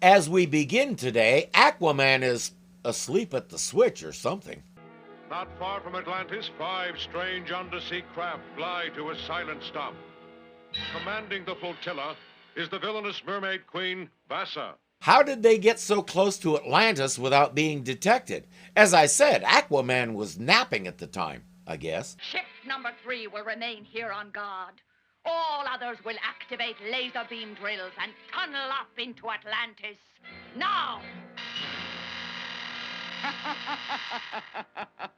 As we begin today, Aquaman is asleep at the switch or something. Not far from Atlantis, 5 strange undersea craft glide to a silent stop. Commanding the flotilla is the villainous mermaid queen, Vassa. How did they get so close to Atlantis without being detected? As I said, Aquaman was napping at the time, I guess. Ship number 3 will remain here on guard. All others will activate laser beam drills and tunnel up into Atlantis. Now!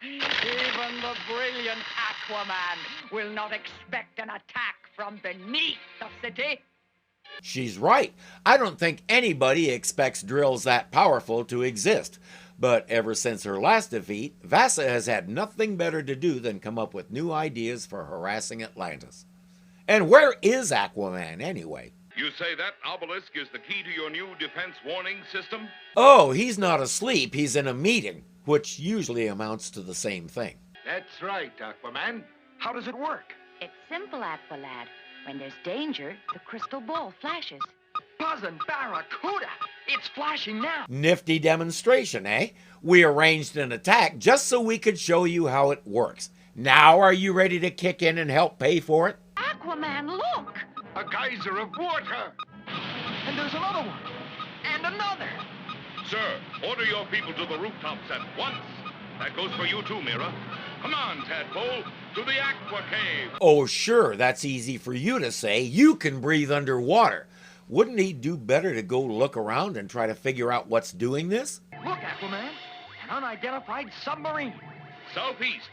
Even the brilliant Aquaman will not expect an attack from beneath the city. She's right. I don't think anybody expects drills that powerful to exist. But ever since her last defeat, Vassa has had nothing better to do than come up with new ideas for harassing Atlantis. And where is Aquaman anyway? You say that obelisk is the key to your new defense warning system? Oh, he's not asleep, he's in a meeting, which usually amounts to the same thing. That's right, Aquaman. How does it work? It's simple, Aqualad. When there's danger, the crystal ball flashes. Buzzin' barracuda! It's flashing now! Nifty demonstration, eh? We arranged an attack just so we could show you how it works. Now are you ready to kick in and help pay for it? Aquaman, look! A geyser of water! And there's another one! And another! Sir, order your people to the rooftops at once. That goes for you too, Mira. Come on, Tadpole, to the Aqua Cave. Oh, sure, that's easy for you to say. You can breathe underwater. Wouldn't he do better to go look around and try to figure out what's doing this? Look, Aquaman! An unidentified submarine! Southeast,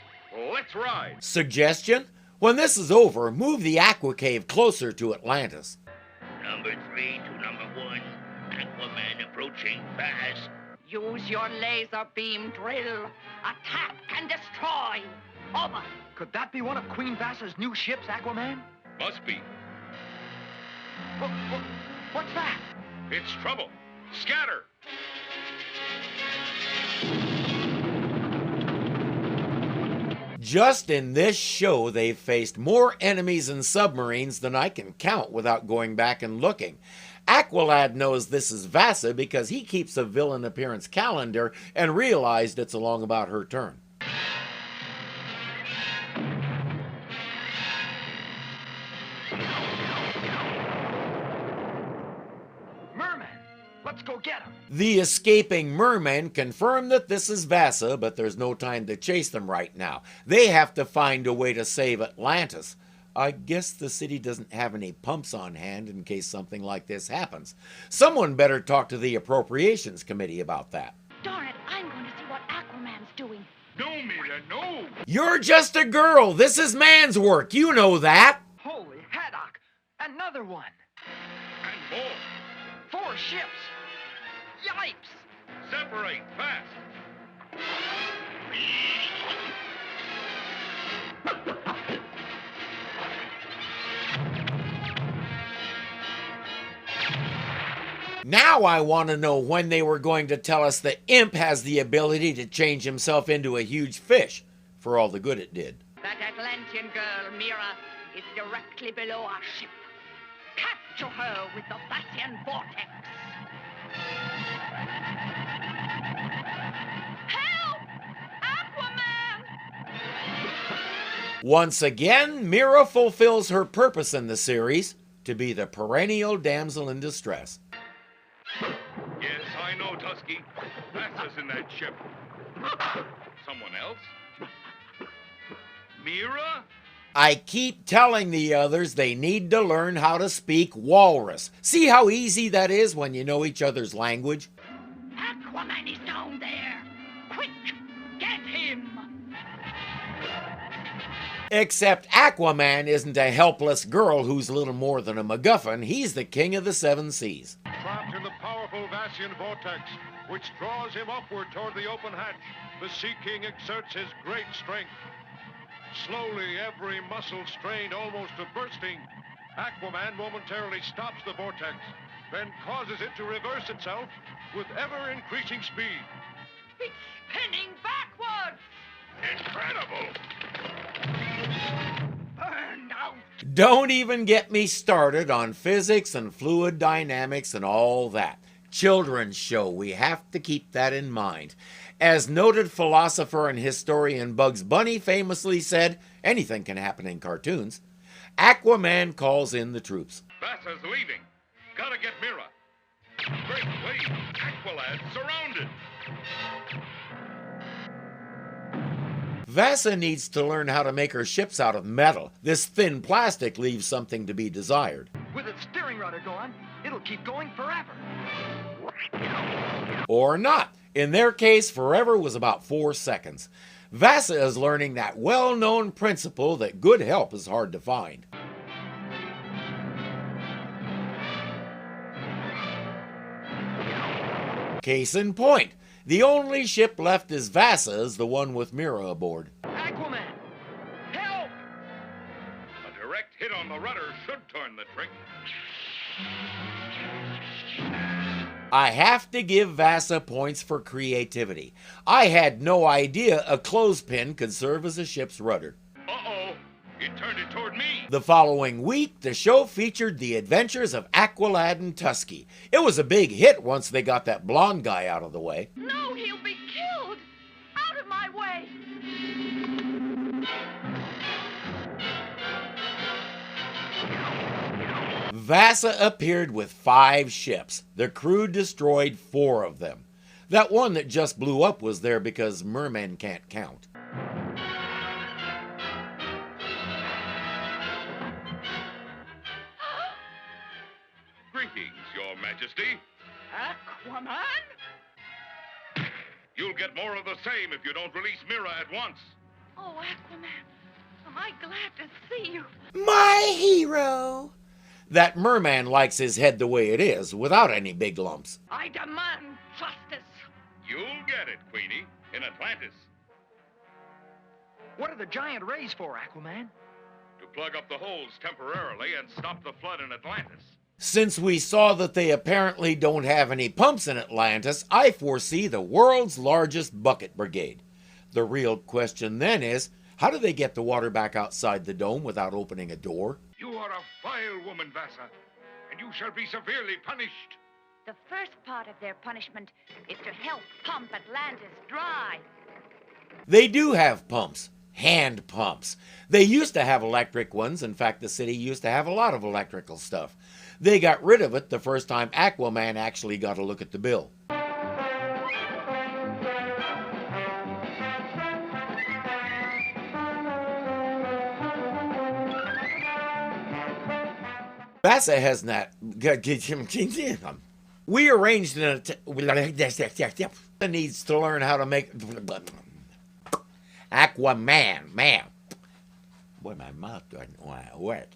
let's ride. Suggestion? When this is over, move the Aqua Cave closer to Atlantis. Number 3 to number 1. Aquaman approaching fast. Use your laser beam drill. Attack and destroy. Over. Could that be one of Queen Vassa's new ships, Aquaman? Must be. What's that? It's trouble. Scatter. Just in this show, they've faced more enemies and submarines than I can count without going back and looking. Aqualad knows this is Vassa because he keeps a villain appearance calendar and realized it's along about her turn. Mermen! Let's go get him! The escaping mermen confirm that this is Vassa, but there's no time to chase them right now. They have to find a way to save Atlantis. I guess the city doesn't have any pumps on hand in case something like this happens. Someone better talk to the Appropriations Committee about that. Darn it, I'm going to see what Aquaman's doing. No, Mira, no. You're just a girl. This is man's work. You know that. Holy haddock! Another one! And more. 4 ships! Yipes! Separate fast. Now I want to know when they were going to tell us the imp has the ability to change himself into a huge fish, for all the good it did. That Atlantean girl, Mira, is directly below our ship. Capture her with the Vassian vortex. Help! Aquaman! Once again, Mira fulfills her purpose in the series, to be the perennial damsel in distress. Yes, I know, Tusky. Vassa's in that ship. Someone else? Mira? I keep telling the others they need to learn how to speak walrus. See how easy that is when you know each other's language? Aquaman is down there. Quick, get him! Except Aquaman isn't a helpless girl who's little more than a MacGuffin. He's the king of the 7 seas. Trapped in the powerful Vassian vortex, which draws him upward toward the open hatch, the Sea King exerts his great strength. Slowly, every muscle strained almost to bursting, Aquaman momentarily stops the vortex, then causes it to reverse itself with ever-increasing speed. It's spinning backwards! Incredible! Burned out! Don't even get me started on physics and fluid dynamics and all that. Children's show, we have to keep that in mind. As noted philosopher and historian Bugs Bunny famously said, anything can happen in cartoons. Aquaman calls in the troops. Vassa's leaving. Gotta get Mira. Great wave. Aqualad surrounded. Vassa needs to learn how to make her ships out of metal. This thin plastic leaves something to be desired. With its steering rudder gone, it'll keep going forever. Or not. In their case, forever was about 4 seconds. Vassa is learning that well-known principle that good help is hard to find. Case in point, the only ship left is Vassa's, the one with Mira aboard. Aquaman! Help! A direct hit on the rudder should turn the trick. I have to give Vassa points for creativity. I had no idea a clothespin could serve as a ship's rudder. Uh-oh. It turned it toward me. The following week, the show featured the adventures of Aqualad and Tusky. It was a big hit once they got that blonde guy out of the way. No, he'll be killed! Out of my way! Vassa appeared with 5 ships. The crew destroyed 4 of them. That one that just blew up was there because mermen can't count. Greetings, Your Majesty. Aquaman? You'll get more of the same if you don't release Mira at once. Oh, Aquaman, am I glad to see you. My hero! That merman likes his head the way it is, without any big lumps. I demand justice. You'll get it, Queenie, in Atlantis. What are the giant rays for, Aquaman? To plug up the holes temporarily and stop the flood in Atlantis. Since we saw that they apparently don't have any pumps in Atlantis, I foresee the world's largest bucket brigade. The real question then is, how do they get the water back outside the dome without opening a door? You are a vile woman, Vassa, and you shall be severely punished. The first part of their punishment is to help pump Atlantis dry. They do have pumps. Hand pumps. They used to have electric ones. In fact, the city used to have a lot of electrical stuff. They got rid of it the first time Aquaman actually got a look at the bill. Vassa has not. We arranged an needs to learn how to make Aquaman, man. Boy, my mouth doesn't want to work.